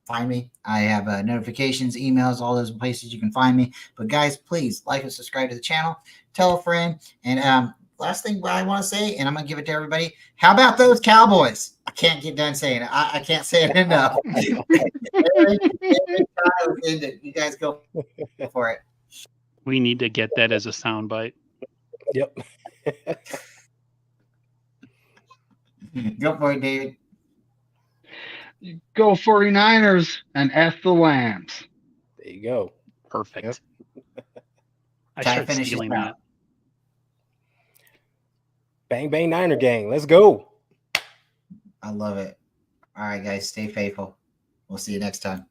Speaker 1: find me. I have notifications, emails, all those places you can find me. But guys, please like and subscribe to the channel. Tell a friend, and last thing I want to say, and I'm going to give it to everybody. How about those Cowboys? I can't get done saying it. I can't say it enough. You guys go for it.
Speaker 3: We need to get that as a soundbite.
Speaker 2: Yep.
Speaker 1: Go for it, David.
Speaker 4: Go 49ers and F the Lambs.
Speaker 2: There you go.
Speaker 3: Perfect.
Speaker 2: Yep.
Speaker 3: I start stealing that.
Speaker 2: Bang, bang, Niner gang. Let's go.
Speaker 1: I love it. All right, guys. Stay faithful. We'll see you next time.